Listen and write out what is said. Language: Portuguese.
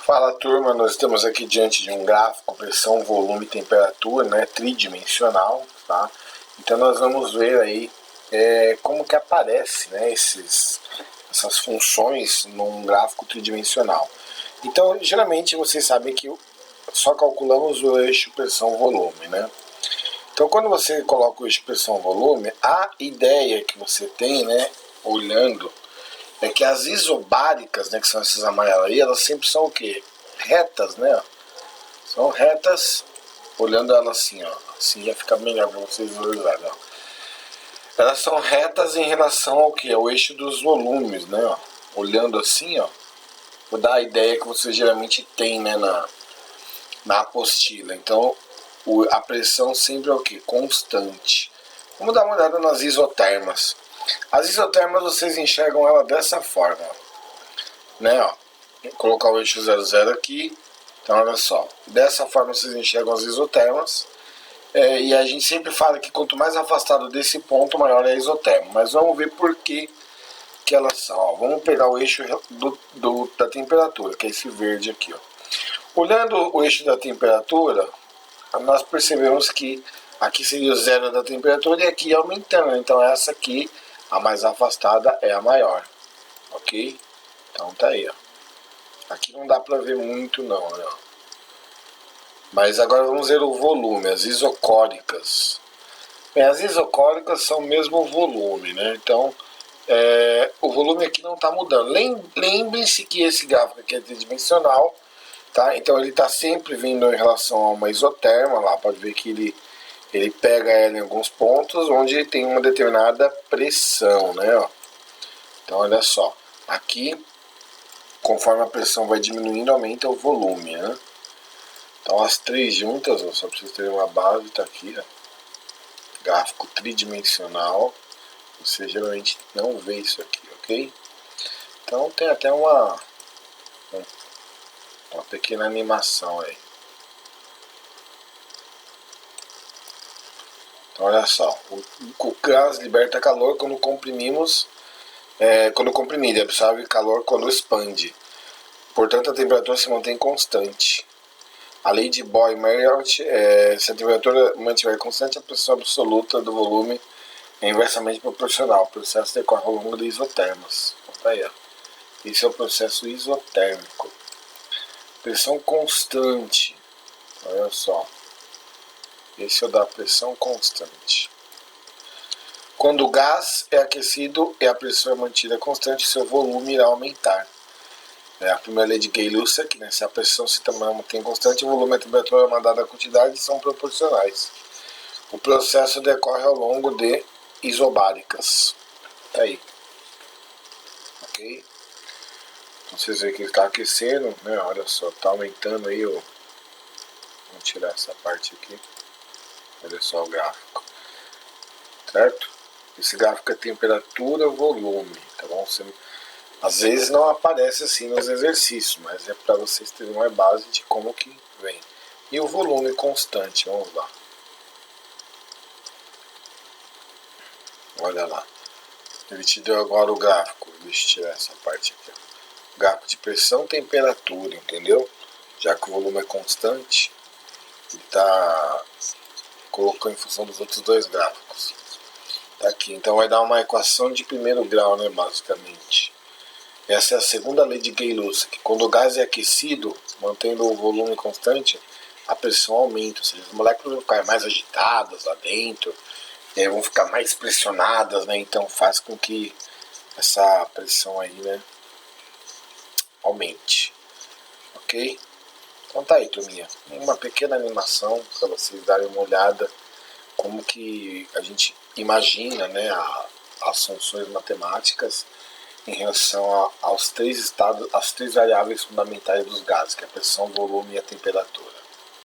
Fala turma, nós estamos aqui diante de um gráfico pressão, volume e temperatura, né, tridimensional, tá? Então nós vamos ver aí como que aparece, né, essas funções num gráfico tridimensional. Então geralmente vocês sabem que só calculamos o eixo pressão-volume, né? Então quando você coloca o eixo pressão-volume, a ideia que você tem, né, olhando, é que as isobáricas, né, que são essas amarelas aí, elas sempre são o quê? Retas, né? São retas, olhando elas assim, ó. Assim já fica melhor para vocês visualizarem, ó. Elas são retas em relação ao que? Ao eixo dos volumes, né? Ó. Olhando assim, ó, vou dar a ideia que você geralmente tem, né, na apostila. Então, a pressão sempre é o que? Constante. Vamos dar uma olhada nas isotermas. As isotermas vocês enxergam ela dessa forma, né? Ó. Vou colocar o eixo 00 aqui. Então olha só, dessa forma vocês enxergam as isotermas. E a gente sempre fala que quanto mais afastado desse ponto, maior é a isoterma. Mas vamos ver por que elas são. Ó. Vamos pegar o eixo da temperatura, que é esse verde aqui. Ó. Olhando o eixo da temperatura, nós percebemos que aqui seria o zero da temperatura e aqui aumentando. Então essa aqui, a mais afastada, é a maior. Ok? Então tá aí, ó. Aqui não dá para ver muito não, né? Mas agora vamos ver o volume, as isocóricas. Bem, as isocóricas são o mesmo volume, né? Então, o volume aqui não está mudando. Lembre-se que esse gráfico aqui é tridimensional, tá? Então ele está sempre vindo em relação a uma isoterma, lá pode ver que ele pega ela em alguns pontos onde tem uma determinada pressão, né? Ó. Então olha só, aqui conforme a pressão vai diminuindo, aumenta o volume, né? Então as três juntas, ó, só para vocês terem uma base, está aqui, ó, gráfico tridimensional, você geralmente não vê isso aqui, ok? Então tem até uma pequena animação aí. Então olha só, o gás liberta calor quando comprimimos, quando comprimido, absorve calor quando expande. Portanto a temperatura se mantém constante. A lei de Boyle-Maillet, se a temperatura mantiver constante, a pressão absoluta do volume é inversamente proporcional. O processo decorre ao longo de isotermas. Tá aí, ó. Esse é o processo isotérmico. Pressão constante. Olha só. Esse é o da pressão constante. Quando o gás é aquecido e a pressão é mantida constante, seu volume irá aumentar. A primeira lei de Gay-Lussac, que, né, se a pressão se mantém constante, o volume e a temperatura mandada à quantidade são proporcionais. O processo decorre ao longo de isobáricas. Tá aí. Ok? Então vocês veem que ele está aquecendo, né? Olha só, está aumentando aí o. Vamos tirar essa parte aqui. Olha só o gráfico. Certo? Esse gráfico é temperatura, volume, tá bom? Às vezes não aparece assim nos exercícios, mas é para vocês terem uma base de como que vem. E o volume constante, vamos lá. Olha lá. Ele te deu agora o gráfico. Deixa eu tirar essa parte aqui. Ó. Gráfico de pressão, temperatura, entendeu? Já que o volume é constante, ele está colocando em função dos outros dois gráficos. Tá aqui. Então vai dar uma equação de primeiro grau, né, basicamente. Essa é a segunda lei de Gay-Lussac, que quando o gás é aquecido, mantendo o volume constante, a pressão aumenta, ou seja, as moléculas vão ficar mais agitadas lá dentro, vão ficar mais pressionadas, né? Então faz com que essa pressão aí, né, aumente, ok? Então tá aí, turminha, uma pequena animação para vocês darem uma olhada como que a gente imagina, né, as funções matemáticas em relação aos três estados, as três variáveis fundamentais dos gases, que é a pressão, volume e a temperatura.